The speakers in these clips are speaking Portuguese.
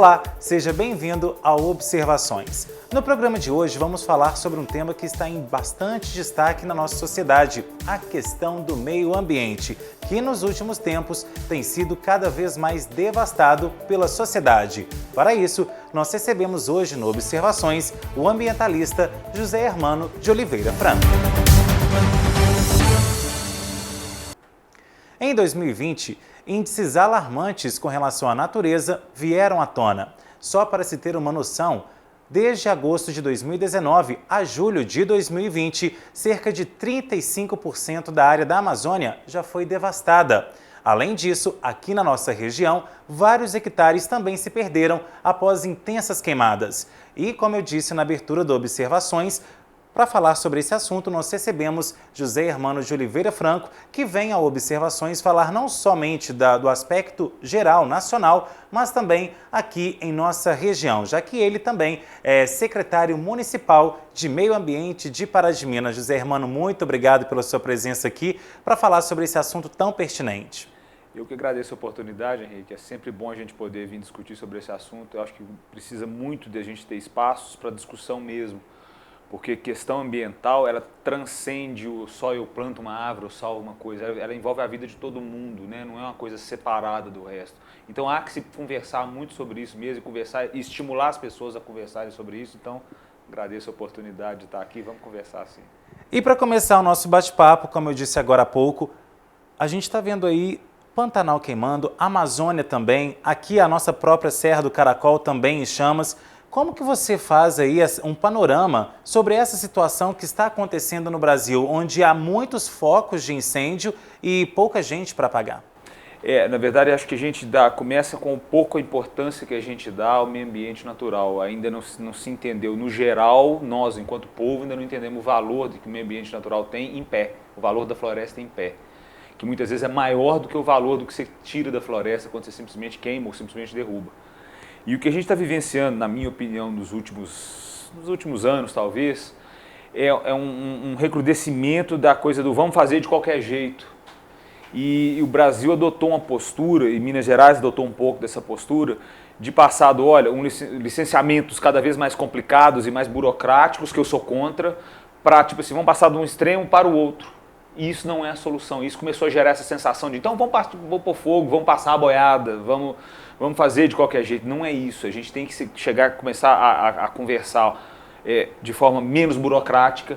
Olá, seja bem-vindo ao Observações. No programa de hoje vamos falar sobre um tema que está em bastante destaque na nossa sociedade, a questão do meio ambiente, que nos últimos tempos tem sido cada vez mais devastado pela sociedade. Para isso, nós recebemos hoje no Observações o ambientalista José Hermano de Oliveira Franco. Em 2020, índices alarmantes com relação à natureza vieram à tona. Só para se ter uma noção, desde agosto de 2019 a julho de 2020, cerca de 35% da área da Amazônia já foi devastada. Além disso, aqui na nossa região, vários hectares também se perderam após intensas queimadas. E, como eu disse na abertura do Observações, para falar sobre esse assunto, nós recebemos José Hermano de Oliveira Franco, que vem ao Observações falar não somente do aspecto geral, nacional, mas também aqui em nossa região, já que ele também é secretário municipal de Meio Ambiente de Pará de Minas. José Hermano, muito obrigado pela sua presença aqui para falar sobre esse assunto tão pertinente. Eu que agradeço a oportunidade, Henrique. É sempre bom a gente poder vir discutir sobre esse assunto. Eu acho que precisa muito de a gente ter espaços para discussão mesmo. Porque questão ambiental, ela transcende o só eu planto uma árvore ou só alguma coisa, ela envolve a vida de todo mundo, né? Não é uma coisa separada do resto. Então há que se conversar muito sobre isso mesmo, e estimular as pessoas a conversarem sobre isso. Então agradeço a oportunidade de estar aqui, vamos conversar sim. E para começar o nosso bate-papo, como eu disse agora há pouco, a gente está vendo aí Pantanal queimando, Amazônia também, aqui a nossa própria Serra do Caracol também em chamas. Como que você faz aí um panorama sobre essa situação que está acontecendo no Brasil, onde há muitos focos de incêndio e pouca gente para apagar? Na verdade, acho que a gente começa com pouca importância que a gente dá ao meio ambiente natural. Ainda não se entendeu, no geral, nós, enquanto povo, ainda não entendemos o valor que o meio ambiente natural tem em pé, o valor da floresta em pé, que muitas vezes é maior do que o valor do que você tira da floresta quando você simplesmente queima ou simplesmente derruba. E o que a gente está vivenciando, na minha opinião, nos últimos anos, talvez, é um recrudescimento da coisa do vamos fazer de qualquer jeito. E o Brasil adotou uma postura, e Minas Gerais adotou um pouco dessa postura, de passado, olha, licenciamentos cada vez mais complicados e mais burocráticos, que eu sou contra, para, tipo assim, vamos passar de um extremo para o outro. E isso não é a solução. Isso começou a gerar essa sensação de, então vamos pôr fogo, vamos passar a boiada, vamos fazer de qualquer jeito. Não é isso. A gente tem que começar a conversar de forma menos burocrática,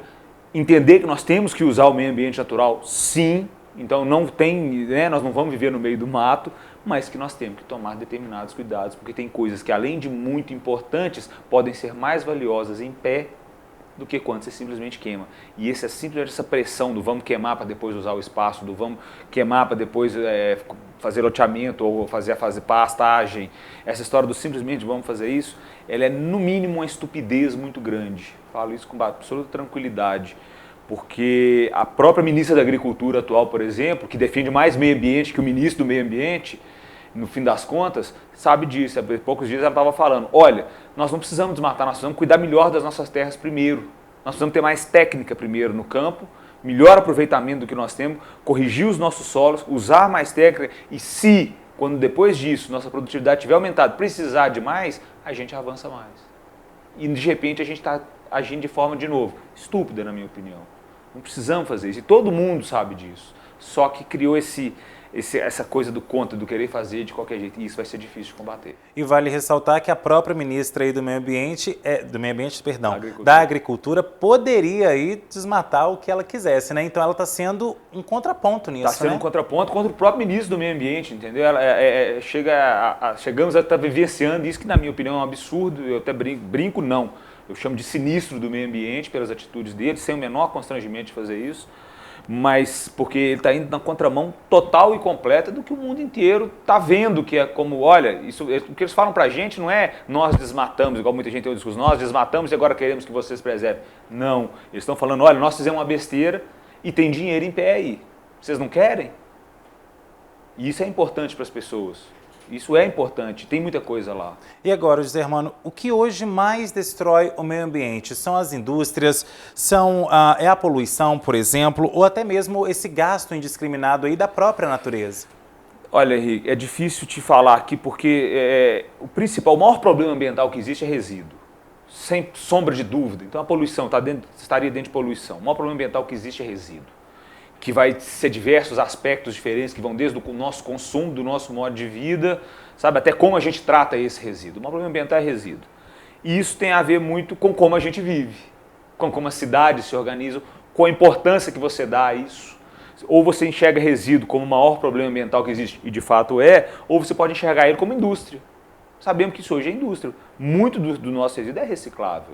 entender que nós temos que usar o meio ambiente natural, sim. Então nós não vamos viver no meio do mato, mas que nós temos que tomar determinados cuidados, porque tem coisas que, além de muito importantes, podem ser mais valiosas em pé do que quando você simplesmente queima. E simplesmente essa pressão do vamos queimar para depois usar o espaço, do vamos queimar para depois fazer loteamento ou fazer pastagem, essa história do simplesmente vamos fazer isso, ela é no mínimo uma estupidez muito grande. Falo isso com absoluta tranquilidade, porque a própria ministra da Agricultura atual, por exemplo, que defende mais meio ambiente que o ministro do Meio Ambiente, no fim das contas, sabe disso. Há poucos dias ela estava falando, olha, nós não precisamos desmatar, nós precisamos cuidar melhor das nossas terras primeiro. Nós precisamos ter mais técnica primeiro no campo, melhor aproveitamento do que nós temos, corrigir os nossos solos, usar mais técnica e quando depois disso, nossa produtividade tiver aumentado, precisar de mais, a gente avança mais. E de repente a gente está agindo de forma, de novo, estúpida na minha opinião. Não precisamos fazer isso e todo mundo sabe disso. Só que criou essa coisa do querer fazer de qualquer jeito, e isso vai ser difícil de combater. E vale ressaltar que a própria ministra aí da Agricultura poderia aí desmatar o que ela quisesse, né? Então ela está sendo um contraponto nisso, Está sendo um contraponto contra o próprio ministro do Meio Ambiente, entendeu? Chegamos a estar vivenciando isso, que na minha opinião é um absurdo, eu até brinco não. Eu chamo de sinistro do meio ambiente pelas atitudes dele, sem o menor constrangimento de fazer isso. Mas porque ele está indo na contramão total e completa do que o mundo inteiro está vendo, que é como, olha, o que eles falam para a gente não é nós desmatamos, igual muita gente tem o discurso, nós desmatamos e agora queremos que vocês preservem. Não, eles estão falando, olha, nós fizemos uma besteira e tem dinheiro em pé aí, vocês não querem? E isso é importante para as pessoas. Isso é importante, tem muita coisa lá. E agora, José Hermano, o que hoje mais destrói o meio ambiente? São as indústrias, é a poluição, por exemplo, ou até mesmo esse gasto indiscriminado aí da própria natureza? Olha, Henrique, é difícil te falar aqui porque o maior problema ambiental que existe é resíduo, sem sombra de dúvida. Então a poluição estaria dentro de poluição. O maior problema ambiental que existe é resíduo, que vai ser diversos aspectos diferentes, que vão desde o nosso consumo, do nosso modo de vida, sabe, até como a gente trata esse resíduo. O maior problema ambiental é resíduo. E isso tem a ver muito com como a gente vive, com como as cidades se organizam, com a importância que você dá a isso. Ou você enxerga resíduo como o maior problema ambiental que existe, e de fato é, ou você pode enxergar ele como indústria. Sabemos que isso hoje é indústria. Muito do nosso resíduo é reciclável,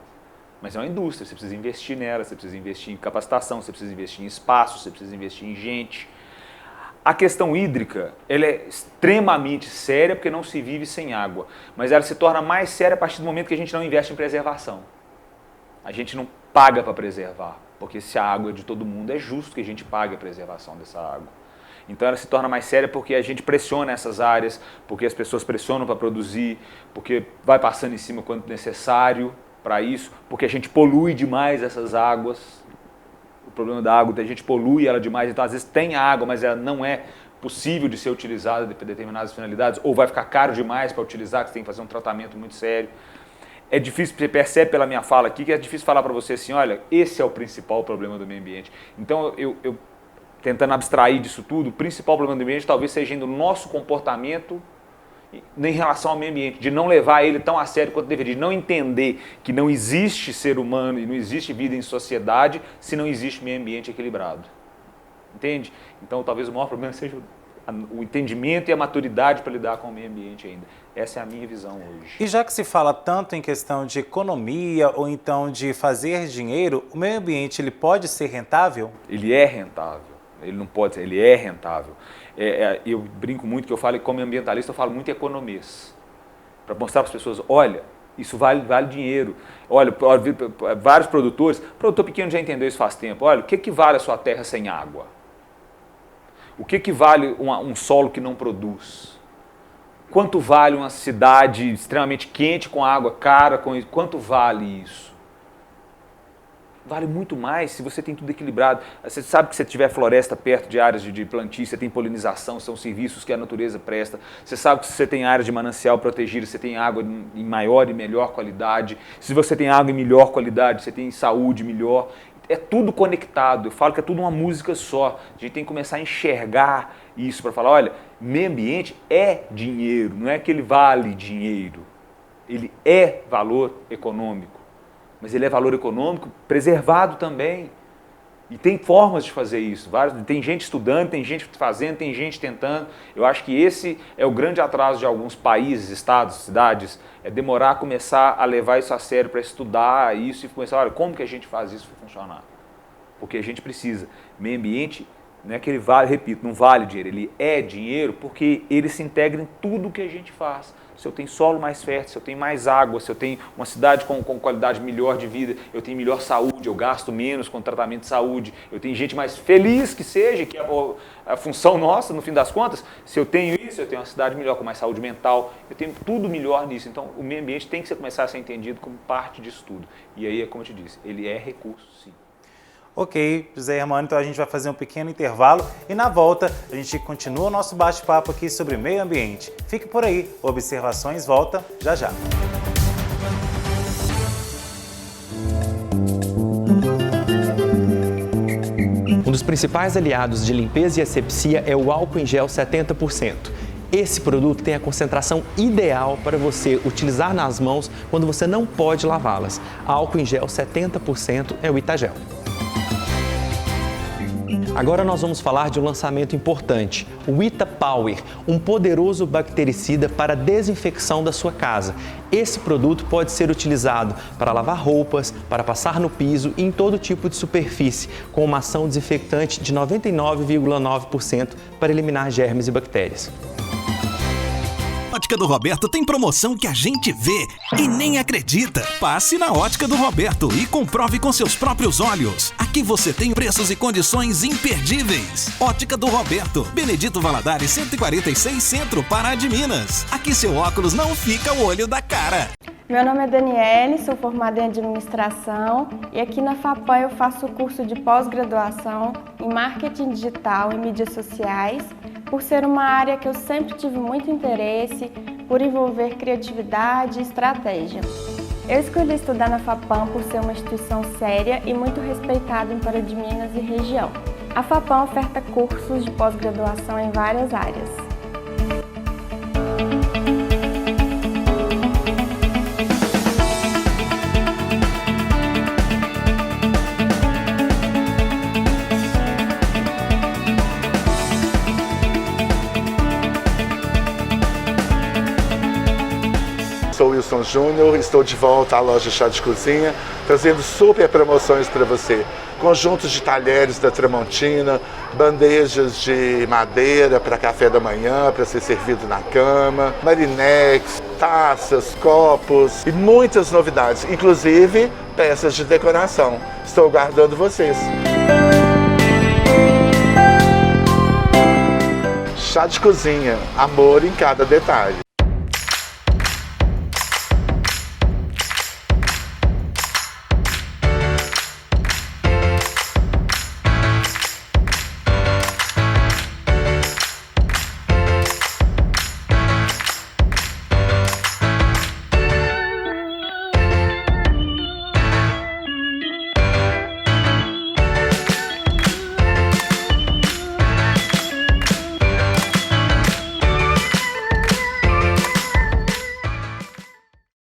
mas é uma indústria, você precisa investir nela, você precisa investir em capacitação, você precisa investir em espaço, você precisa investir em gente. A questão hídrica, ela é extremamente séria porque não se vive sem água, mas ela se torna mais séria a partir do momento que a gente não investe em preservação. A gente não paga para preservar, porque se a água é de todo mundo, é justo que a gente pague a preservação dessa água. Então ela se torna mais séria porque a gente pressiona essas áreas, porque as pessoas pressionam para produzir, porque vai passando em cima quando necessário para isso, porque a gente polui demais essas águas. O problema da água, a gente polui ela demais, então às vezes tem água, mas ela não é possível de ser utilizada para determinadas finalidades, ou vai ficar caro demais para utilizar, que você tem que fazer um tratamento muito sério. É difícil, você percebe pela minha fala aqui, que é difícil falar para você assim, olha, esse é o principal problema do meio ambiente. Então, eu tentando abstrair disso tudo, o principal problema do meio ambiente talvez seja do nosso comportamento em relação ao meio ambiente, de não levar ele tão a sério quanto deveria, de não entender que não existe ser humano e não existe vida em sociedade se não existe meio ambiente equilibrado. Entende? Então, talvez o maior problema seja o entendimento e a maturidade para lidar com o meio ambiente ainda. Essa é a minha visão hoje. E já que se fala tanto em questão de economia ou então de fazer dinheiro, o meio ambiente ele pode ser rentável? Ele é rentável. Ele não pode ser, ele é rentável. Eu brinco muito que eu falo, como ambientalista, eu falo muito em economês. Para mostrar para as pessoas, olha, isso vale dinheiro. Olha, vários produtores, produtor pequeno já entendeu isso faz tempo. Olha, o que vale a sua terra sem água? O que vale um solo que não produz? Quanto vale uma cidade extremamente quente com água cara? Quanto vale isso? Vale muito mais se você tem tudo equilibrado. Você sabe que se tiver floresta perto de áreas de plantio, você tem polinização, são serviços que a natureza presta. Você sabe que se você tem áreas de manancial protegidas, você tem água em maior e melhor qualidade. Se você tem água em melhor qualidade, você tem saúde melhor. É tudo conectado, eu falo que é tudo uma música só. A gente tem que começar a enxergar isso para falar, olha, meio ambiente é dinheiro, não é que ele vale dinheiro. Ele é valor econômico, mas ele é valor econômico preservado também. E tem formas de fazer isso, tem gente estudando, tem gente fazendo, tem gente tentando. Eu acho que esse é o grande atraso de alguns países, estados, cidades, é demorar a começar a levar isso a sério para estudar isso e começar, olha, como que a gente faz isso funcionar? Porque a gente precisa. Meio ambiente não é que ele vale, repito, não vale dinheiro, ele é dinheiro porque ele se integra em tudo que a gente faz. Se eu tenho solo mais fértil, se eu tenho mais água, se eu tenho uma cidade com qualidade melhor de vida, eu tenho melhor saúde, eu gasto menos com tratamento de saúde, eu tenho gente mais feliz que seja, que é a função nossa, no fim das contas, se eu tenho isso, eu tenho uma cidade melhor, com mais saúde mental, eu tenho tudo melhor nisso. Então, o meio ambiente tem que começar a ser entendido como parte disso tudo. E aí, como eu te disse, ele é recurso, sim. Ok, José Hermano, então a gente vai fazer um pequeno intervalo e na volta a gente continua o nosso bate-papo aqui sobre meio ambiente. Fique por aí, Observações volta já já. Um dos principais aliados de limpeza e asepsia é o álcool em gel 70%. Esse produto tem a concentração ideal para você utilizar nas mãos quando você não pode lavá-las. Álcool em gel 70% é o Itagel. Agora nós vamos falar de um lançamento importante, o Ita Power, um poderoso bactericida para desinfecção da sua casa. Esse produto pode ser utilizado para lavar roupas, para passar no piso e em todo tipo de superfície, com uma ação desinfectante de 99,9% para eliminar germes e bactérias. Ótica do Roberto tem promoção que a gente vê e nem acredita. Passe na Ótica do Roberto e comprove com seus próprios olhos. Aqui você tem preços e condições imperdíveis. Ótica do Roberto, Benedito Valadares 146 Centro, Pará de Minas. Aqui seu óculos não fica o olho da cara. Meu nome é Daniele, sou formada em administração e aqui na FAPAM eu faço o curso de pós-graduação em marketing digital e mídias sociais, por ser uma área que eu sempre tive muito interesse, por envolver criatividade e estratégia. Eu escolhi estudar na FAPAM por ser uma instituição séria e muito respeitada em Pará de Minas e região. A FAPAM oferta cursos de pós-graduação em várias áreas. Sou Wilson Júnior, estou de volta à loja Chá de Cozinha, trazendo super promoções para você. Conjuntos de talheres da Tramontina, bandejas de madeira para café da manhã, para ser servido na cama, marinex, taças, copos e muitas novidades, inclusive peças de decoração. Estou aguardando vocês. Chá de Cozinha, amor em cada detalhe.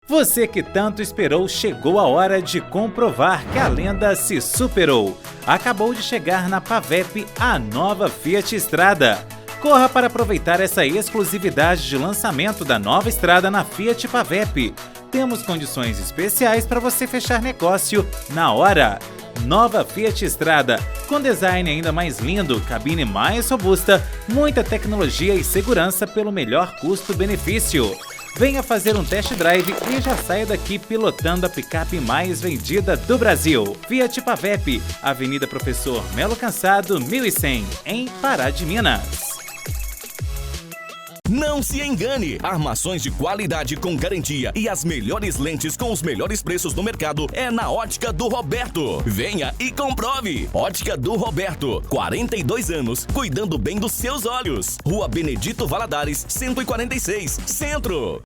Você que tanto esperou, chegou a hora de comprovar que a lenda se superou. Acabou de chegar na Pavep a nova Fiat Strada. Corra para aproveitar essa exclusividade de lançamento da nova Strada na Fiat Pavep. Temos condições especiais para você fechar negócio na hora. Nova Fiat Strada, com design ainda mais lindo, cabine mais robusta, muita tecnologia e segurança pelo melhor custo-benefício. Venha fazer um test drive e já saia daqui pilotando a picape mais vendida do Brasil. Fiat Pavep, Avenida Professor Melo Cansado, 1100, em Pará de Minas. Não se engane! Armações de qualidade com garantia e as melhores lentes com os melhores preços do mercado é na Ótica do Roberto. Venha e comprove! Ótica do Roberto, 42 anos, cuidando bem dos seus olhos. Rua Benedito Valadares, 146, Centro.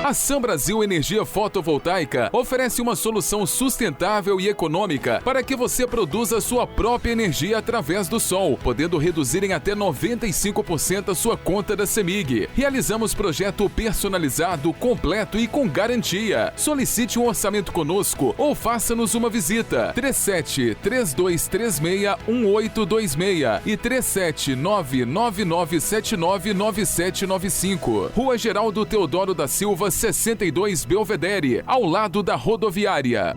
A Sam Brasil Energia Fotovoltaica oferece uma solução sustentável e econômica para que você produza sua própria energia através do sol, podendo reduzir em até 95% a sua conta da CEMIG. Realizamos projeto personalizado, completo e com garantia. Solicite um orçamento conosco ou faça-nos uma visita. 37-3236-1826 e 37999799795. Rua Geraldo Teodoro da Silva, 62 Belvedere, ao lado da rodoviária.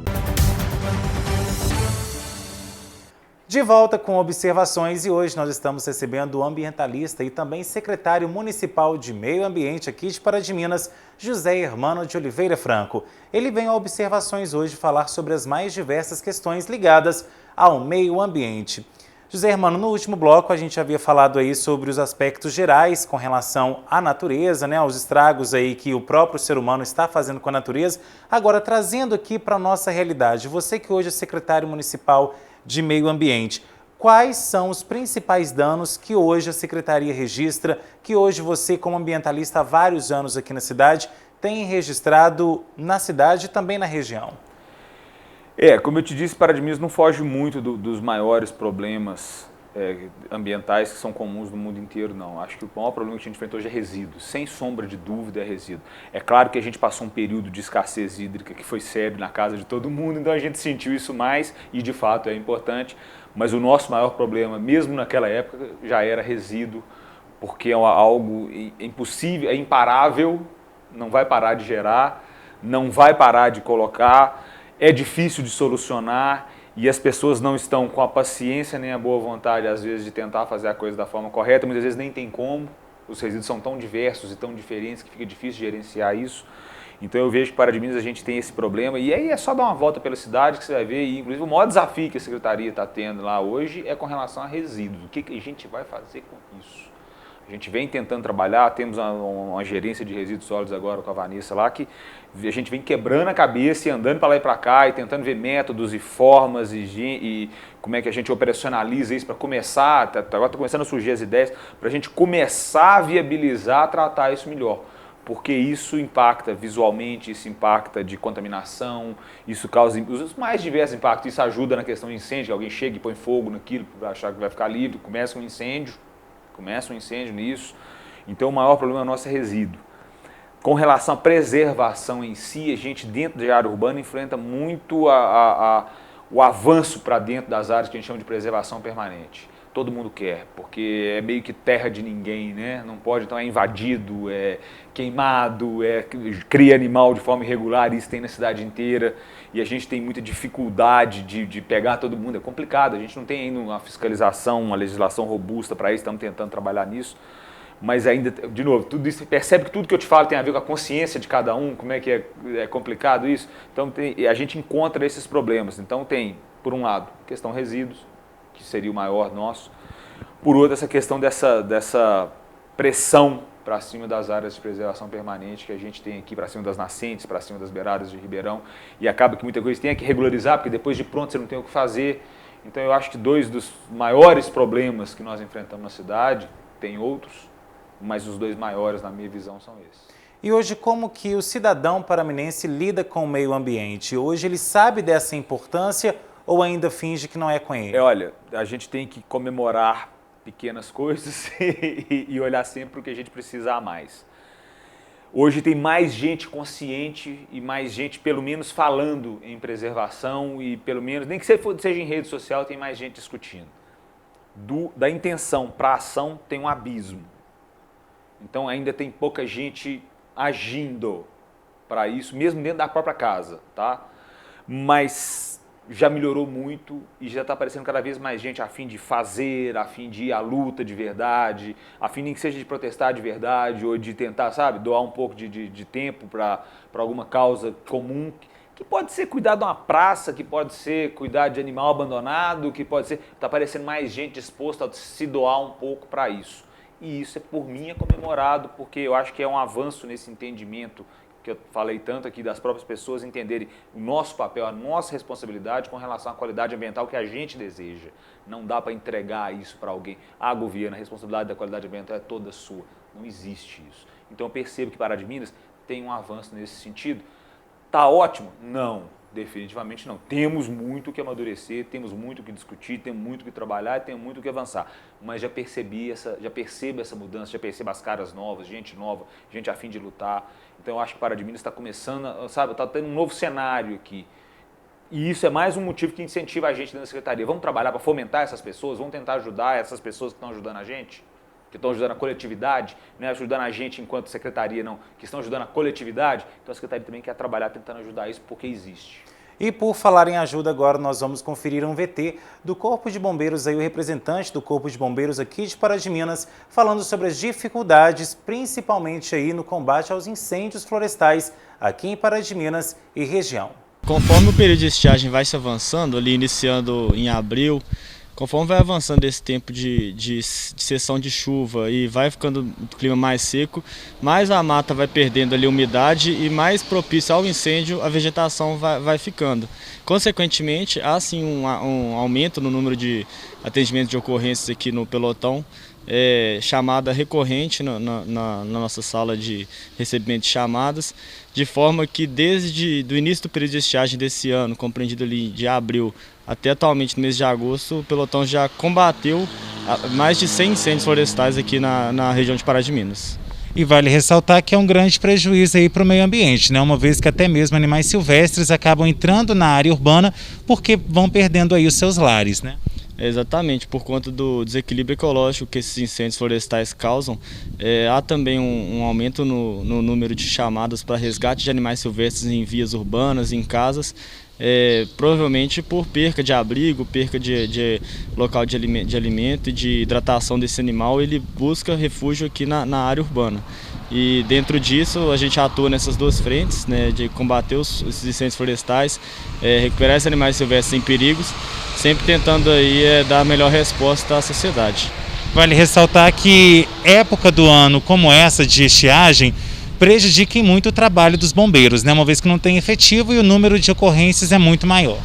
De volta com observações e hoje nós estamos recebendo o ambientalista e também secretário municipal de Meio Ambiente aqui de Pará de Minas, José Hermano de Oliveira Franco. Ele vem a observações hoje falar sobre as mais diversas questões ligadas ao meio ambiente. José Hermano, no último bloco a gente havia falado aí sobre os aspectos gerais com relação à natureza, né, aos estragos aí que o próprio ser humano está fazendo com a natureza. Agora, trazendo aqui para a nossa realidade, você que hoje é secretário municipal de Meio Ambiente, quais são os principais danos que hoje a Secretaria registra, que hoje você, como ambientalista há vários anos aqui na cidade, tem registrado na cidade e também na região? Como eu te disse, Pará de Minas não foge muito dos maiores problemas ambientais que são comuns no mundo inteiro, não. Acho que o maior problema que a gente enfrentou hoje é resíduo, sem sombra de dúvida é resíduo. É claro que a gente passou um período de escassez hídrica que foi sério na casa de todo mundo, então a gente sentiu isso mais e de fato é importante, mas o nosso maior problema, mesmo naquela época, já era resíduo, porque é algo impossível, é imparável, não vai parar de gerar, não vai parar de colocar, é difícil de solucionar e as pessoas não estão com a paciência nem a boa vontade, às vezes, de tentar fazer a coisa da forma correta, muitas vezes nem tem como, os resíduos são tão diversos e tão diferentes que fica difícil gerenciar isso. Então eu vejo que Pará de Minas a gente tem esse problema e aí é só dar uma volta pela cidade que você vai ver, e inclusive o maior desafio que a Secretaria está tendo lá hoje é com relação a resíduos, o que a gente vai fazer com isso? A gente vem tentando trabalhar, temos uma gerência de resíduos sólidos agora com a Vanessa lá, que a gente vem quebrando a cabeça e andando para lá e para cá e tentando ver métodos e formas e como é que a gente operacionaliza isso para começar, agora está começando a surgir as ideias, para a gente começar a viabilizar, tratar isso melhor. Porque isso impacta visualmente, isso impacta de contaminação, isso causa os mais diversos impactos, isso ajuda na questão de incêndio, que alguém chega e põe fogo naquilo para achar que vai ficar livre, começa um incêndio nisso, então o maior problema nosso é resíduo. Com relação à preservação em si, a gente dentro da área urbana enfrenta muito o avanço para dentro das áreas que a gente chama de preservação permanente. Todo mundo quer, porque é meio que terra de ninguém, né? Não pode, então é invadido, é queimado, cria animal de forma irregular, isso tem na cidade inteira, e a gente tem muita dificuldade de pegar todo mundo, é complicado, a gente não tem ainda uma fiscalização, uma legislação robusta para isso, estamos tentando trabalhar nisso, mas ainda, de novo, tudo isso, percebe que tudo que eu te falo tem a ver com a consciência de cada um, como é que é complicado isso, então a gente encontra esses problemas, então tem, por um lado, questão resíduos, que seria o maior nosso. Por outro, essa questão dessa pressão para cima das áreas de preservação permanente que a gente tem aqui, para cima das nascentes, para cima das beiradas de Ribeirão, e acaba que muita coisa tem que regularizar, porque depois de pronto você não tem o que fazer. Então eu acho que dois dos maiores problemas que nós enfrentamos na cidade, tem outros, mas os dois maiores, na minha visão, são esses. E hoje, como que o cidadão paraminense lida com o meio ambiente? Hoje ele sabe dessa importância ou ainda finge que não é com ele? Olha, a gente tem que comemorar pequenas coisas e olhar sempre o que a gente precisa a mais. Hoje tem mais gente consciente e mais gente, pelo menos, falando em preservação e, pelo menos, nem que seja em rede social, tem mais gente discutindo. Da intenção para a ação tem um abismo. Então ainda tem pouca gente agindo para isso, mesmo dentro da própria casa, tá? Mas já melhorou muito e já está aparecendo cada vez mais gente a fim de fazer, a fim de ir à luta de verdade, a fim nem que seja de protestar de verdade ou de tentar, sabe, doar um pouco de tempo para alguma causa comum, que pode ser cuidar de uma praça, que pode ser cuidar de animal abandonado, que pode ser... Está aparecendo mais gente disposta a se doar um pouco para isso. E isso, por mim, é comemorado, porque eu acho que é um avanço nesse entendimento que eu falei tanto aqui, das próprias pessoas entenderem o nosso papel, a nossa responsabilidade com relação à qualidade ambiental que a gente deseja. Não dá para entregar isso para alguém. Governo, a responsabilidade da qualidade ambiental é toda sua. Não existe isso. Então eu percebo que Pará de Minas tem um avanço nesse sentido. Está ótimo? Não, definitivamente não. Temos muito que amadurecer, temos muito que discutir, temos muito que trabalhar, temos muito que avançar. Mas já percebo essa mudança, já percebo as caras novas, gente nova, gente a fim de lutar. Então eu acho que Pará de Minas está começando, sabe, está tendo um novo cenário aqui. E isso é mais um motivo que incentiva a gente dentro da Secretaria. Vamos trabalhar para fomentar essas pessoas, vamos tentar ajudar essas pessoas que estão ajudando a gente, que estão ajudando a coletividade, não é ajudando a gente enquanto Secretaria, não, que estão ajudando a coletividade. Então a Secretaria também quer trabalhar tentando ajudar isso porque existe. E por falar em ajuda, agora nós vamos conferir um VT do Corpo de Bombeiros, aí o representante do Corpo de Bombeiros aqui de Pará de Minas, falando sobre as dificuldades, principalmente aí no combate aos incêndios florestais aqui em Pará de Minas e região. Conforme o período de estiagem vai se avançando, ali iniciando em abril, conforme vai avançando esse tempo de sessão de chuva e vai ficando o clima mais seco, mais a mata vai perdendo ali umidade e mais propício ao incêndio a vegetação vai ficando. Consequentemente, há sim um aumento no número de atendimentos de ocorrências aqui no pelotão, chamada recorrente na nossa sala de recebimento de chamadas, de forma que desde o início do período de estiagem desse ano, compreendido ali de abril até atualmente no mês de agosto, o pelotão já combateu mais de 100 incêndios florestais aqui na região de Pará de Minas. E vale ressaltar que é um grande prejuízo aí para o meio ambiente, né? Uma vez que até mesmo animais silvestres acabam entrando na área urbana porque vão perdendo aí os seus lares, né? Exatamente, por conta do desequilíbrio ecológico que esses incêndios florestais causam, há também um aumento no número de chamadas para resgate de animais silvestres em vias urbanas, em casas, provavelmente por perca de abrigo, perca de local de alimento e de hidratação desse animal. Ele busca refúgio aqui na área urbana. E dentro disso a gente atua nessas duas frentes, né, de combater esses incêndios florestais, recuperar esses animais silvestres em perigos, sempre tentando aí dar a melhor resposta à sociedade. Vale ressaltar que época do ano como essa de estiagem prejudica muito o trabalho dos bombeiros, né? Uma vez que não tem efetivo e o número de ocorrências é muito maior.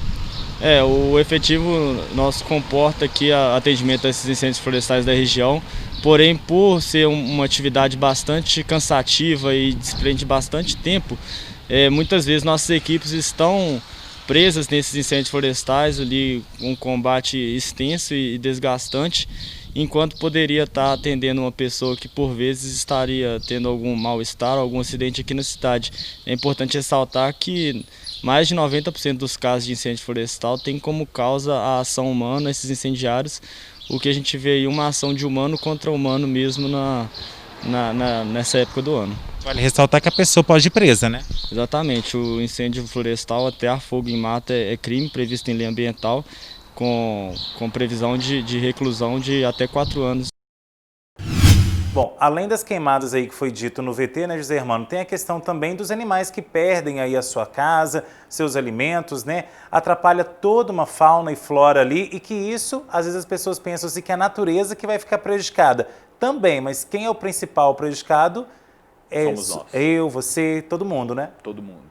O efetivo nosso comporta aqui atendimento a esses incêndios florestais da região, porém por ser uma atividade bastante cansativa e desprende bastante tempo, muitas vezes nossas equipes estão presas nesses incêndios florestais ali, um combate extenso e desgastante, enquanto poderia estar atendendo uma pessoa que por vezes estaria tendo algum mal-estar, algum acidente aqui na cidade. É importante ressaltar que mais de 90% dos casos de incêndio florestal tem como causa a ação humana, esses incendiários, o que a gente vê aí uma ação de humano contra humano mesmo nessa época do ano. Vale ressaltar que a pessoa pode ir presa, né? Exatamente, o incêndio florestal, atear fogo em mata é crime previsto em lei ambiental, com previsão de reclusão de até 4 anos. Bom, além das queimadas aí que foi dito no VT, né, José Hermano, tem a questão também dos animais que perdem aí a sua casa, seus alimentos, né? Atrapalha toda uma fauna e flora ali e que isso, às vezes as pessoas pensam assim que é a natureza que vai ficar prejudicada. Também, mas quem é o principal prejudicado? Somos nós. Eu, você, todo mundo, né? Todo mundo.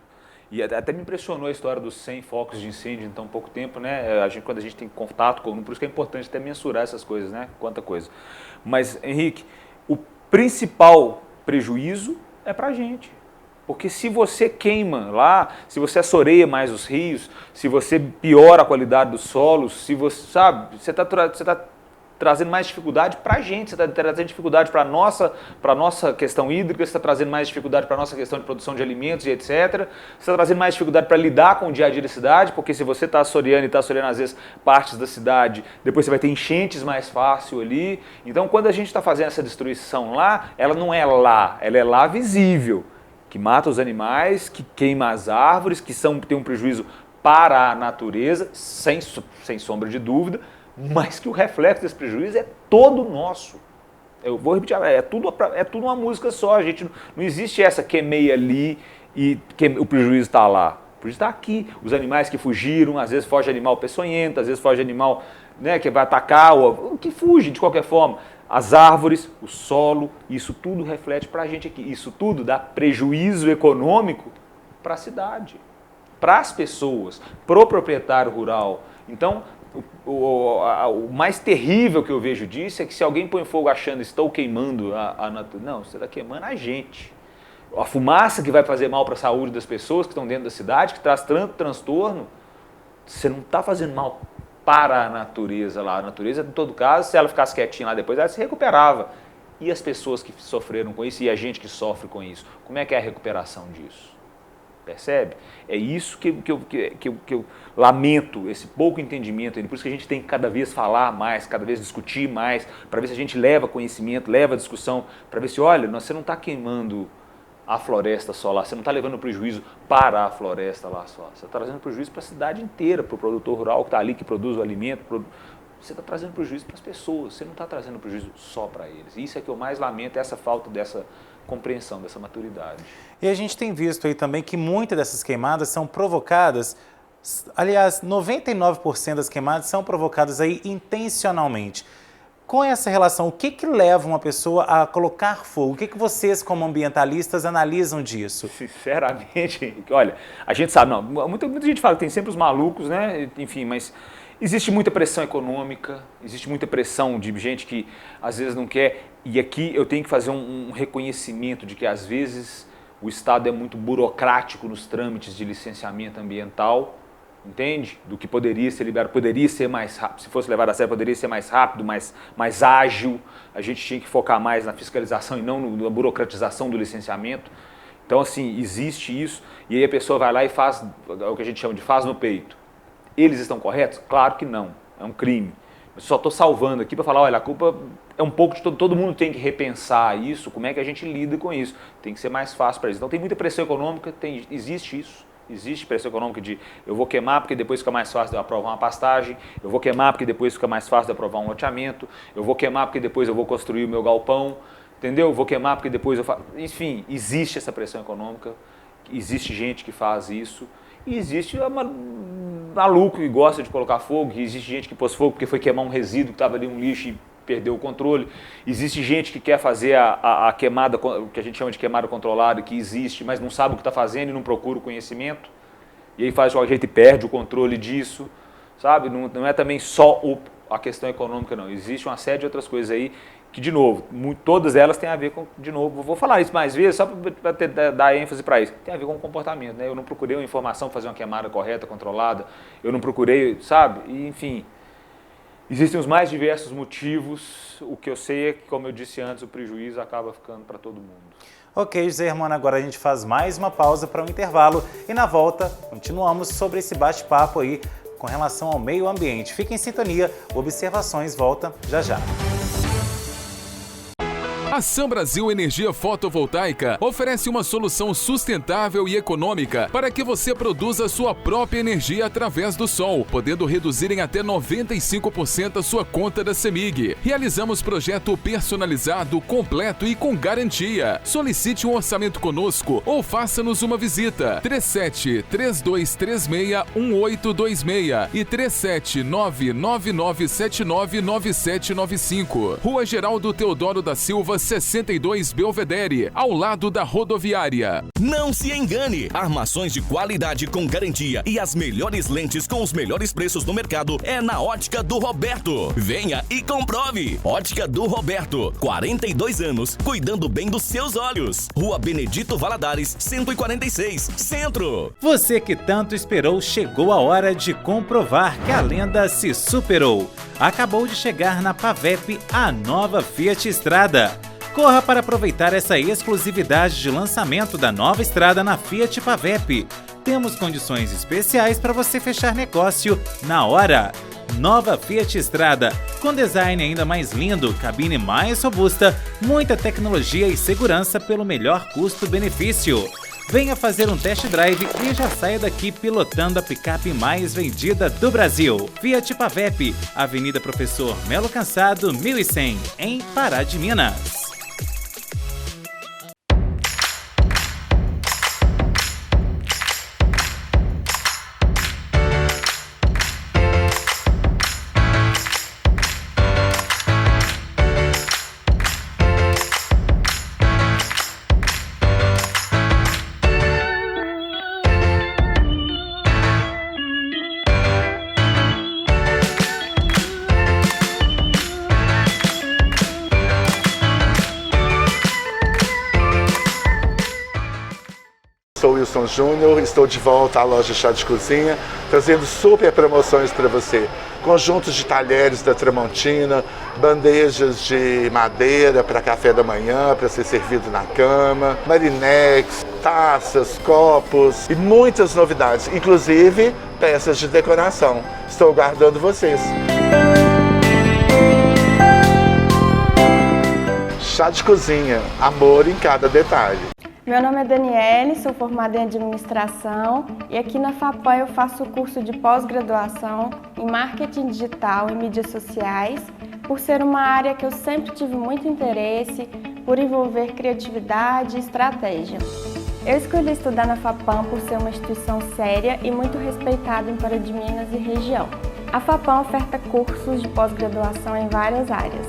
E até me impressionou a história dos 100 focos de incêndio em tão pouco tempo, né? Quando a gente tem contato com, por isso que é importante até mensurar essas coisas, né? Quanta coisa. Mas, Henrique, o principal prejuízo é pra gente. Porque se você queima lá, se você assoreia mais os rios, se você piora a qualidade dos solos, se você, sabe, você está trazendo mais dificuldade para a gente, você está trazendo dificuldade para a nossa questão hídrica, você está trazendo mais dificuldade para a nossa questão de produção de alimentos e etc. Você está trazendo mais dificuldade para lidar com o dia a dia da cidade, porque se você está assoreando e está assoreando às vezes partes da cidade, depois você vai ter enchentes mais fácil ali. Então quando a gente está fazendo essa destruição lá, ela não é lá, ela é lá visível, que mata os animais, que queima as árvores, que tem um prejuízo para a natureza, sem sombra de dúvida, mas que o reflexo desse prejuízo é todo nosso. Eu vou repetir, é tudo uma música só, a gente não existe essa queimei ali e o prejuízo está lá. O prejuízo está aqui. Os animais que fugiram, às vezes foge animal peçonhento, às vezes foge animal, né, que vai atacar, ou que fuge de qualquer forma. As árvores, o solo, isso tudo reflete para a gente aqui. Isso tudo dá prejuízo econômico para a cidade, para as pessoas, para o proprietário rural. Então, o mais terrível que eu vejo disso é que se alguém põe fogo achando estou queimando a natureza, não, você está queimando a gente. A fumaça que vai fazer mal para a saúde das pessoas que estão dentro da cidade, que traz tanto transtorno, você não está fazendo mal para a natureza lá. A natureza, em todo caso, se ela ficasse quietinha lá depois, ela se recuperava. E as pessoas que sofreram com isso e a gente que sofre com isso, como é que é a recuperação disso? Percebe? É isso que eu lamento, esse pouco entendimento. Por isso que a gente tem que cada vez falar mais, cada vez discutir mais, para ver se a gente leva conhecimento, leva discussão, para ver se, olha, você não está queimando a floresta só lá, você não está levando prejuízo para a floresta lá só, você está trazendo prejuízo para a cidade inteira, para o produtor rural que está ali, que produz o alimento, você está trazendo prejuízo para as pessoas, você não está trazendo prejuízo só para eles. Isso é que eu mais lamento, essa falta dessa compreensão, dessa maturidade. E a gente tem visto aí também que muitas dessas queimadas são provocadas, aliás, 99% das queimadas são provocadas aí intencionalmente. Com essa relação, o que leva uma pessoa a colocar fogo? O que vocês, como ambientalistas, analisam disso? Sinceramente, olha, a gente sabe, não, muita gente fala que tem sempre os malucos, né? Enfim, mas existe muita pressão econômica, existe muita pressão de gente que às vezes não quer, e aqui eu tenho que fazer um reconhecimento de que às vezes o Estado é muito burocrático nos trâmites de licenciamento ambiental, entende? Do que poderia ser liberado, poderia ser mais rápido, se fosse levado a sério, poderia ser mais rápido, mais ágil, a gente tinha que focar mais na fiscalização e não na burocratização do licenciamento. Então assim, existe isso, e aí a pessoa vai lá e faz o que a gente chama de faz no peito. Eles estão corretos? Claro que não, é um crime. Eu só estou salvando aqui para falar, olha, a culpa é um pouco de todo mundo tem que repensar isso, como é que a gente lida com isso. Tem que ser mais fácil para eles. Então tem muita pressão econômica, existe isso. Existe pressão econômica de eu vou queimar porque depois fica mais fácil de eu aprovar uma pastagem, eu vou queimar porque depois fica mais fácil de eu aprovar um loteamento, eu vou queimar porque depois eu vou construir o meu galpão, entendeu? Eu vou queimar porque depois eu faço... Enfim, existe essa pressão econômica, existe gente que faz isso, e existe maluco que gosta de colocar fogo, e existe gente que pôs fogo porque foi queimar um resíduo que estava ali, um lixo, e perdeu o controle. Existe gente que quer fazer a queimada, o que a gente chama de queimada controlada, que existe, mas não sabe o que está fazendo e não procura o conhecimento. E aí faz de qualquer jeito e perde o controle disso, sabe? Não é também só a questão econômica, não. Existe uma série de outras coisas aí que, de novo, todas elas têm a ver com, de novo, vou falar isso mais vezes, só para dar ênfase para isso, tem a ver com o comportamento, né? Eu não procurei uma informação para fazer uma queimada correta, controlada, eu não procurei, sabe? E, enfim, existem os mais diversos motivos, o que eu sei é que, como eu disse antes, o prejuízo acaba ficando para todo mundo. Ok, José Hermano, agora a gente faz mais uma pausa para um intervalo e na volta continuamos sobre esse bate-papo aí com relação ao meio ambiente. Fique em sintonia, Observações volta já já. A Sam Brasil Energia Fotovoltaica oferece uma solução sustentável e econômica para que você produza sua própria energia através do sol, podendo reduzir em até 95% a sua conta da CEMIG. Realizamos projeto personalizado, completo e com garantia. Solicite um orçamento conosco ou faça-nos uma visita. 37-3236-1826 e 37999799795. Rua Geraldo Teodoro da Silva, 62 Belvedere, ao lado da rodoviária. Não se engane! Armações de qualidade com garantia e as melhores lentes com os melhores preços no mercado é na Ótica do Roberto. Venha e comprove! Ótica do Roberto, 42 anos, cuidando bem dos seus olhos. Rua Benedito Valadares, 146, Centro. Você que tanto esperou, chegou a hora de comprovar que a lenda se superou. Acabou de chegar na Pavep a nova Fiat Strada. Corra para aproveitar essa exclusividade de lançamento da nova Strada na Fiat Pavep. Temos condições especiais para você fechar negócio na hora. Nova Fiat Strada, com design ainda mais lindo, cabine mais robusta, muita tecnologia e segurança pelo melhor custo-benefício. Venha fazer um test drive e já saia daqui pilotando a picape mais vendida do Brasil. Fiat Pavep, Avenida Professor Melo Cansado, 1100, em Pará de Minas. Sou Wilson Júnior, estou de volta à loja Chá de Cozinha, trazendo super promoções para você. Conjuntos de talheres da Tramontina, bandejas de madeira para café da manhã, para ser servido na cama, marinex, taças, copos e muitas novidades, inclusive peças de decoração. Estou aguardando vocês. Chá de Cozinha, amor em cada detalhe. Meu nome é Daniele, sou formada em administração e aqui na FAPAM eu faço o curso de pós-graduação em marketing digital e mídias sociais, por ser uma área que eu sempre tive muito interesse, por envolver criatividade e estratégia. Eu escolhi estudar na FAPAM por ser uma instituição séria e muito respeitada em Pará de Minas e região. A FAPAM oferta cursos de pós-graduação em várias áreas.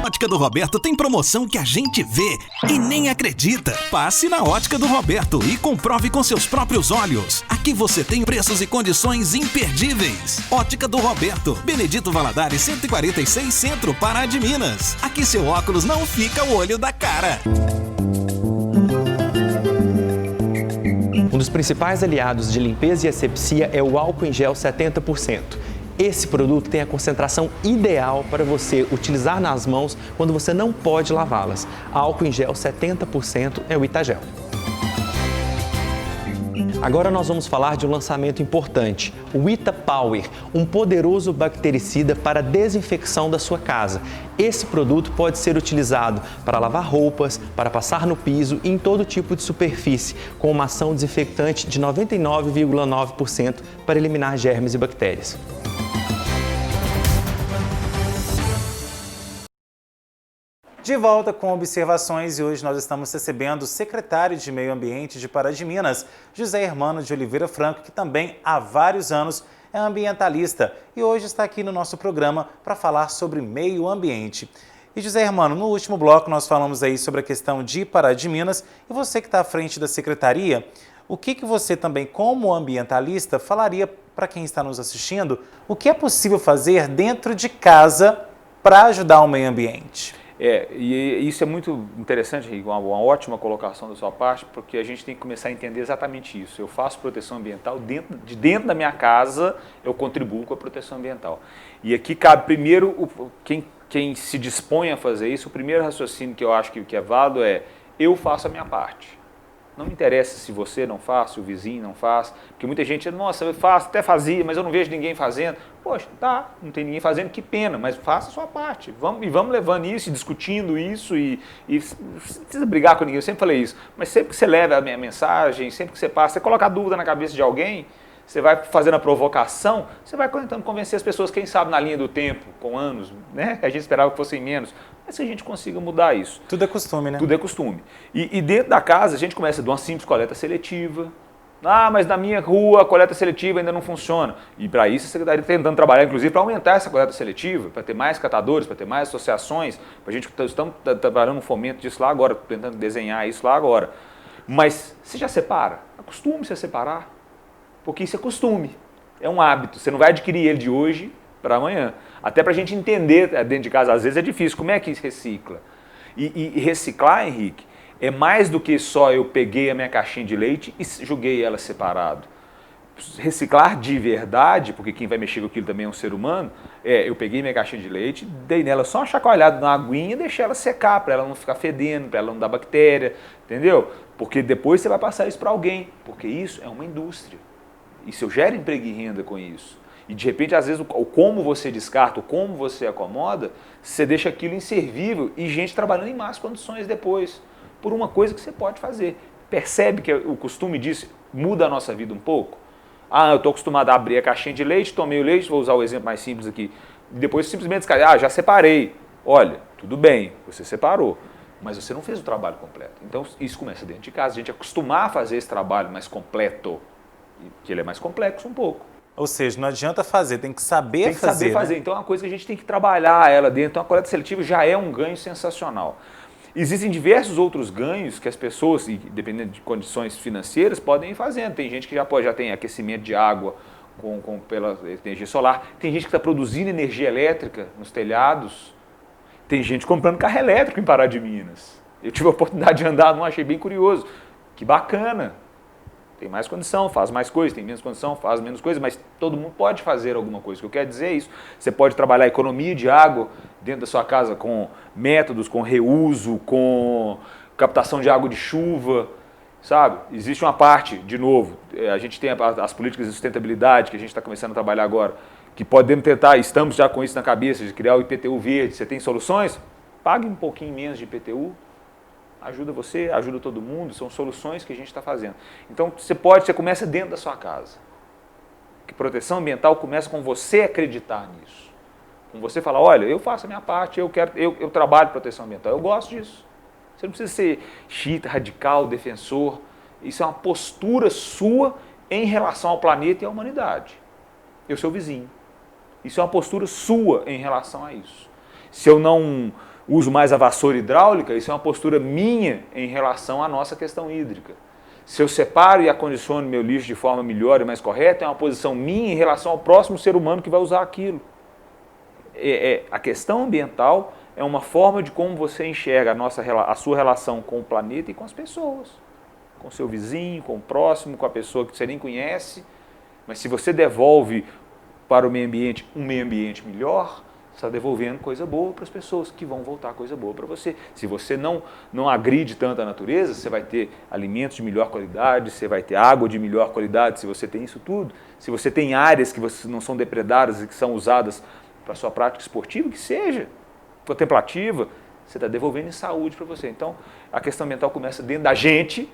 Ótica do Roberto tem promoção que a gente vê e nem acredita. Passe na Ótica do Roberto e comprove com seus próprios olhos. Aqui você tem preços e condições imperdíveis. Ótica do Roberto, Benedito Valadares, 146, Centro, Pará de Minas. Aqui seu óculos não fica o olho da cara. Um dos principais aliados de limpeza e asepsia é o álcool em gel 70%. Esse produto tem a concentração ideal para você utilizar nas mãos quando você não pode lavá-las. Álcool em gel 70% é o Itagel. Agora nós vamos falar de um lançamento importante, o Ita Power, um poderoso bactericida para desinfecção da sua casa. Esse produto pode ser utilizado para lavar roupas, para passar no piso e em todo tipo de superfície, com uma ação desinfectante de 99,9% para eliminar germes e bactérias. De volta com observações e hoje nós estamos recebendo o secretário de Meio Ambiente de Pará de Minas, José Hermano de Oliveira Franco, que também há vários anos é ambientalista e hoje está aqui no nosso programa para falar sobre meio ambiente. E José Hermano, no último bloco nós falamos aí sobre a questão de Pará de Minas e você que está à frente da secretaria, o que você também como ambientalista falaria para quem está nos assistindo, o que é possível fazer dentro de casa para ajudar o meio ambiente? E isso é muito interessante, uma ótima colocação da sua parte, porque a gente tem que começar a entender exatamente isso. Eu faço proteção ambiental dentro da minha casa, eu contribuo com a proteção ambiental. E aqui cabe primeiro, quem se dispõe a fazer isso, o primeiro raciocínio que eu acho que é válido é, eu faço a minha parte. Não me interessa se você não faz, se o vizinho não faz, porque muita gente, nossa, eu faço, até fazia, mas eu não vejo ninguém fazendo. Poxa, tá, não tem ninguém fazendo, que pena, mas faça a sua parte. Vamos levando isso, e discutindo isso, e não precisa brigar com ninguém, eu sempre falei isso, mas sempre que você leva a minha mensagem, sempre que você passa, você coloca a dúvida na cabeça de alguém, você vai fazendo a provocação, você vai tentando convencer as pessoas, quem sabe na linha do tempo, com anos, né? A gente esperava que fossem menos, mas se a gente consiga mudar isso. Tudo é costume, né? Tudo é costume. E dentro da casa a gente começa de uma simples coleta seletiva. Ah, mas na minha rua a coleta seletiva ainda não funciona. E para isso a secretaria está tentando trabalhar, inclusive, para aumentar essa coleta seletiva, para ter mais catadores, para ter mais associações. A gente estamos trabalhando no fomento disso lá agora, tentando desenhar isso lá agora. Mas você já separa? Acostume-se a separar. Porque isso é costume, é um hábito. Você não vai adquirir ele de hoje para amanhã. Até para a gente entender dentro de casa, às vezes é difícil. Como é que recicla? E reciclar, Henrique, é mais do que só eu peguei a minha caixinha de leite e joguei ela separado. Reciclar de verdade, porque quem vai mexer com aquilo também é um ser humano, eu peguei minha caixinha de leite, dei nela só uma chacoalhada na aguinha e deixei ela secar, para ela não ficar fedendo, para ela não dar bactéria, entendeu? Porque depois você vai passar isso para alguém, porque isso é uma indústria. Isso eu gero emprego e renda com isso. E de repente, às vezes, o como você descarta, o como você acomoda, você deixa aquilo inservível e gente trabalhando em más condições depois, por uma coisa que você pode fazer. Percebe que o costume disso muda a nossa vida um pouco? Ah, eu estou acostumado a abrir a caixinha de leite, tomei o leite, vou usar o exemplo mais simples aqui. Depois simplesmente descartar, já separei. Olha, tudo bem, você separou, mas você não fez o trabalho completo. Então isso começa dentro de casa, a gente acostumar a fazer esse trabalho mais completo, que ele é mais complexo um pouco. Ou seja, não adianta fazer, tem que saber fazer. Tem que saber fazer, né? Então é uma coisa que a gente tem que trabalhar ela dentro. Então a coleta seletiva já é um ganho sensacional. Existem diversos outros ganhos que as pessoas, dependendo de condições financeiras, podem ir fazendo. Tem gente que já tem aquecimento de água pela energia solar. Tem gente que está produzindo energia elétrica nos telhados. Tem gente comprando carro elétrico em Pará de Minas. Eu tive a oportunidade de andar, não achei bem curioso. Que bacana. Tem mais condição, faz mais coisa, tem menos condição, faz menos coisa, mas todo mundo pode fazer alguma coisa. O que eu quero dizer é isso. Você pode trabalhar a economia de água dentro da sua casa com métodos, com reuso, com captação de água de chuva, sabe? Existe uma parte, de novo, a gente tem as políticas de sustentabilidade que a gente está começando a trabalhar agora, que podemos tentar, estamos já com isso na cabeça, de criar o IPTU verde. Você tem soluções? Pague um pouquinho menos de IPTU. Ajuda você, ajuda todo mundo, são soluções que a gente está fazendo. Então você começa dentro da sua casa. Que proteção ambiental começa com você acreditar nisso. Com você falar, olha, eu faço a minha parte, eu trabalho proteção ambiental, eu gosto disso. Você não precisa ser xiita, radical, defensor. Isso é uma postura sua em relação ao planeta e à humanidade. Eu sou o vizinho. Isso é uma postura sua em relação a isso. Se eu não uso mais a vassoura hidráulica, isso é uma postura minha em relação à nossa questão hídrica. Se eu separo e acondiciono meu lixo de forma melhor e mais correta, é uma posição minha em relação ao próximo ser humano que vai usar aquilo. A questão ambiental é uma forma de como você enxerga a sua relação com o planeta e com as pessoas. Com o seu vizinho, com o próximo, com a pessoa que você nem conhece. Mas se você devolve para o meio ambiente um meio ambiente melhor, você está devolvendo coisa boa para as pessoas, que vão voltar coisa boa para você. Se você não agride tanto a natureza, você vai ter alimentos de melhor qualidade, você vai ter água de melhor qualidade, se você tem isso tudo. Se você tem áreas que não são depredadas e que são usadas para a sua prática esportiva, que seja contemplativa, você está devolvendo em saúde para você. Então, a questão ambiental começa dentro da gente,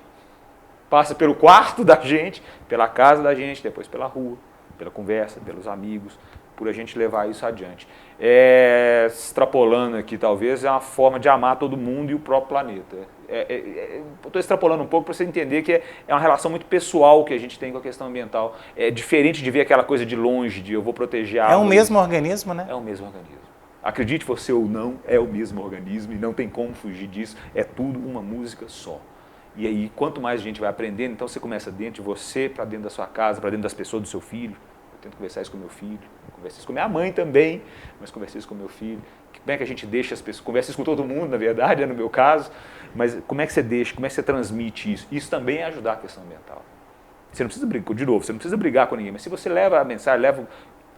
passa pelo quarto da gente, pela casa da gente, depois pela rua, pela conversa, pelos amigos, por a gente levar isso adiante. Extrapolando aqui, talvez, é uma forma de amar todo mundo e o próprio planeta. Estou extrapolando um pouco para você entender que é uma relação muito pessoal que a gente tem com a questão ambiental. É diferente de ver aquela coisa de longe, de eu vou proteger a água. É o mesmo organismo, né? É o mesmo organismo. Acredite você ou não, é o mesmo organismo e não tem como fugir disso. É tudo uma música só. E aí, quanto mais a gente vai aprendendo, então você começa dentro de você, para dentro da sua casa, para dentro das pessoas do seu filho. Eu tento conversar isso com meu filho, conversei isso com minha mãe também, mas conversei isso com meu filho. Como é que a gente deixa as pessoas... Conversa isso com todo mundo, na verdade, no meu caso. Mas como é que você deixa, como é que você transmite isso? Isso também é ajudar a questão ambiental. Você não precisa brigar, de novo, você não precisa brigar com ninguém, mas se você leva a mensagem,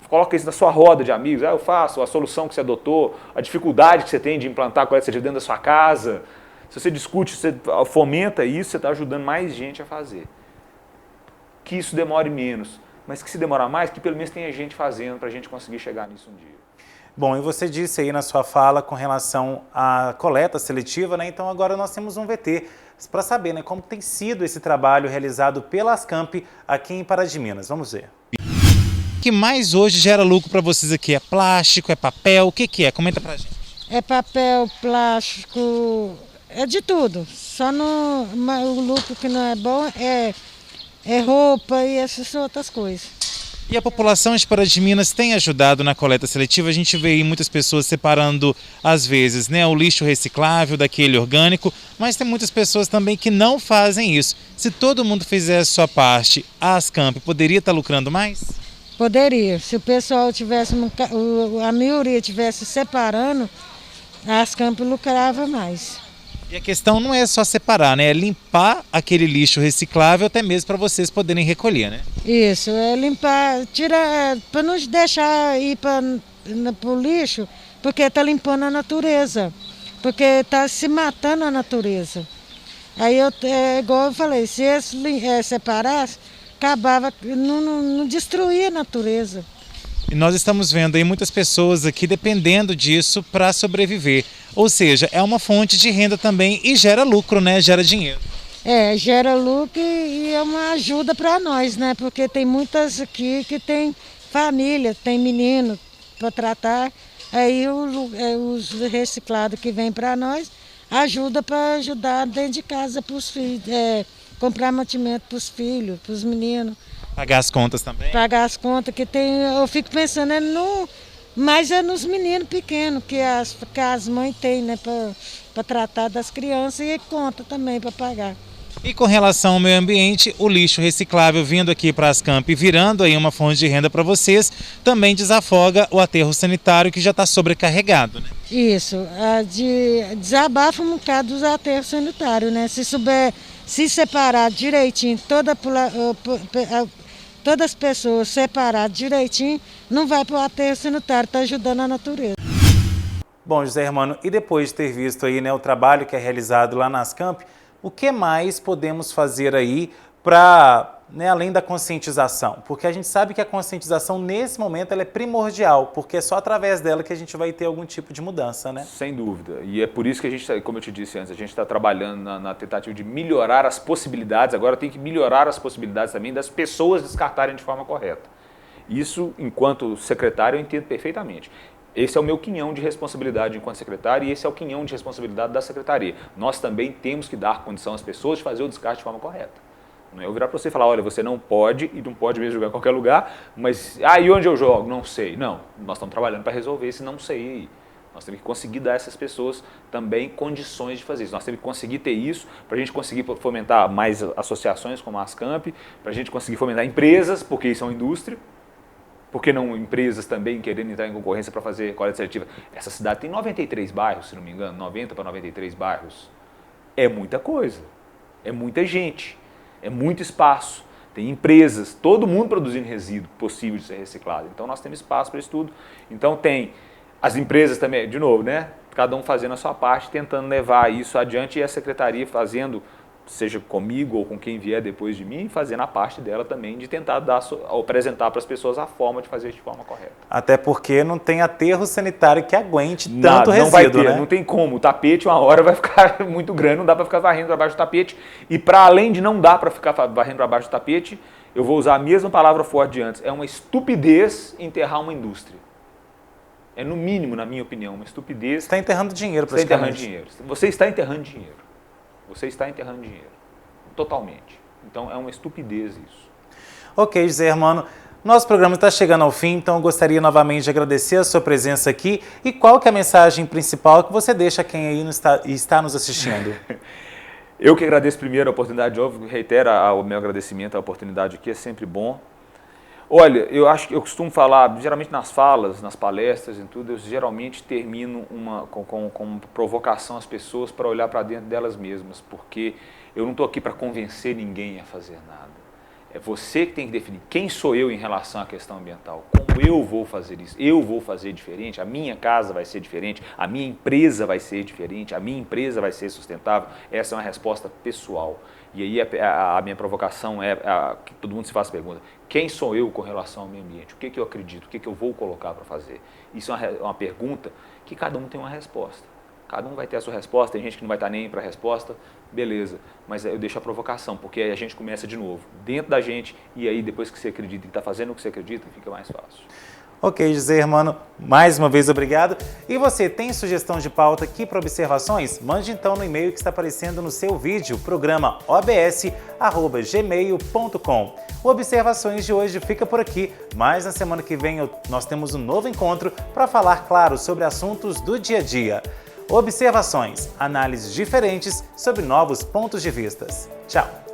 coloca isso na sua roda de amigos, eu faço, a solução que você adotou, a dificuldade que você tem de implantar a coleta seletiva dentro da sua casa, se você discute, você fomenta isso, você está ajudando mais gente a fazer. Que isso demore menos, mas que se demorar mais, que pelo menos tenha gente fazendo para a gente conseguir chegar nisso um dia. Bom, e você disse aí na sua fala com relação à coleta seletiva, né? Então agora nós temos um VT para saber, né, como tem sido esse trabalho realizado pela Ascamp aqui em Pará de Minas. Vamos ver. O que mais hoje gera lucro para vocês aqui? É plástico, é papel? O que é? Comenta pra gente. É papel, plástico, é de tudo. Só o lucro que não é bom é roupa e essas outras coisas. E a população de Pará de Minas tem ajudado na coleta seletiva? A gente vê aí muitas pessoas separando, às vezes, né, o lixo reciclável daquele orgânico, mas tem muitas pessoas também que não fazem isso. Se todo mundo fizesse a sua parte, a Ascamp poderia estar lucrando mais? Poderia. Se o pessoal tivesse, a maioria tivesse separando, a Ascamp lucrava mais. E a questão não é só separar, né? É limpar aquele lixo reciclável até mesmo para vocês poderem recolher, né? Isso, é limpar, tirar, para não deixar ir para o lixo, porque está limpando a natureza, porque está se matando a natureza. Aí, igual eu falei, se eles separassem, acabava, não destruía a natureza. E nós estamos vendo aí muitas pessoas aqui dependendo disso para sobreviver. Ou seja, é uma fonte de renda também e gera lucro, né? Gera dinheiro. Gera lucro e é uma ajuda para nós, né? Porque tem muitas aqui que tem família, tem menino para tratar. Aí os reciclados que vêm para nós ajuda para ajudar dentro de casa para os filhos, comprar mantimento para os filhos, para os meninos. Pagar as contas também? Pagar as contas que tem, eu fico pensando, mas é nos meninos pequenos que as mães têm, né, para tratar das crianças e conta também para pagar. E com relação ao meio ambiente, o lixo reciclável vindo aqui para a Ascamp e virando aí uma fonte de renda para vocês, também desafoga o aterro sanitário que já está sobrecarregado, né? Isso, desabafa um bocado dos aterros sanitários, né? Se separar direitinho, todas as pessoas separadas direitinho, não vai para o aterro sanitário, está ajudando a natureza. Bom, José Hermano, e depois de ter visto aí, né, o trabalho que é realizado lá na Ascamp, o que mais podemos fazer aí para, né, além da conscientização? Porque a gente sabe que a conscientização nesse momento ela é primordial, porque é só através dela que a gente vai ter algum tipo de mudança, né? Sem dúvida. E é por isso que a gente, como eu te disse antes, a gente está trabalhando na tentativa de melhorar as possibilidades. Agora tem que melhorar as possibilidades também das pessoas descartarem de forma correta. Isso, enquanto secretário, eu entendo perfeitamente. Esse é o meu quinhão de responsabilidade enquanto secretário e esse é o quinhão de responsabilidade da secretaria. Nós também temos que dar condição às pessoas de fazer o descarte de forma correta. Não é eu virar para você e falar, olha, você não pode e não pode mesmo jogar em qualquer lugar, mas, e onde eu jogo? Não sei. Não, nós estamos trabalhando para resolver esse não sei aí. Nós temos que conseguir dar a essas pessoas também condições de fazer isso. Nós temos que conseguir ter isso para a gente conseguir fomentar mais associações como a Ascamp, para a gente conseguir fomentar empresas, porque isso é uma indústria. Por que não empresas também querendo entrar em concorrência para fazer coleta seletiva? Essa cidade tem 93 bairros, se não me engano, 90 para 93 bairros. É muita coisa, é muita gente, é muito espaço. Tem empresas, todo mundo produzindo resíduo possível de ser reciclado. Então nós temos espaço para isso tudo. Então tem as empresas também, de novo, né? Cada um fazendo a sua parte, tentando levar isso adiante e a secretaria fazendo, seja comigo ou com quem vier depois de mim, fazendo a parte dela também de tentar apresentar para as pessoas a forma de fazer isso de forma correta. Até porque não tem aterro sanitário que aguente tanto Nada, resíduo, não vai ter, né? Não tem como. O tapete uma hora vai ficar muito grande, não dá para ficar varrendo para baixo do tapete. E para além de não dar para ficar varrendo para baixo do tapete, Eu vou usar a mesma palavra forte de antes. É uma estupidez enterrar uma indústria. É, no mínimo, na minha opinião, uma estupidez. Você está enterrando dinheiro, praticamente. praticamente. Você está enterrando dinheiro. Você está enterrando dinheiro. Totalmente. Então, é uma estupidez isso. Ok, José Hermano. Nosso programa está chegando ao fim, então eu gostaria novamente de agradecer a sua presença aqui. E qual que é a mensagem principal que você deixa a quem aí está nos assistindo? Eu que agradeço primeiro a oportunidade, de novo, reitero o meu agradecimento, a oportunidade aqui é sempre bom. Olha, eu acho que eu costumo falar, geralmente nas falas, nas palestras e tudo, eu geralmente termino com provocação às pessoas para olhar para dentro delas mesmas, porque eu não estou aqui para convencer ninguém a fazer nada. É você que tem que definir quem sou eu em relação à questão ambiental, como eu vou fazer isso, eu vou fazer diferente, a minha casa vai ser diferente, a minha empresa vai ser diferente, a minha empresa vai ser sustentável. Essa é uma resposta pessoal. E aí a minha provocação é que todo mundo se faça pergunta, quem sou eu com relação ao meio ambiente? O que eu acredito? O que eu vou colocar para fazer? Isso é uma pergunta que cada um tem uma resposta. Cada um vai ter a sua resposta, tem gente que não vai estar nem para a resposta, beleza. Mas eu deixo a provocação, porque aí a gente começa de novo, dentro da gente, e aí depois que você acredita e está fazendo o que você acredita, fica mais fácil. Ok, José Hermano, mais uma vez obrigado. E você tem sugestão de pauta aqui para observações? Mande então no e-mail que está aparecendo no seu vídeo, programa obs@gmail.com. O Observações de hoje fica por aqui, mas na semana que vem nós temos um novo encontro para falar, claro, sobre assuntos do dia a dia. Observações, análises diferentes sobre novos pontos de vista. Tchau!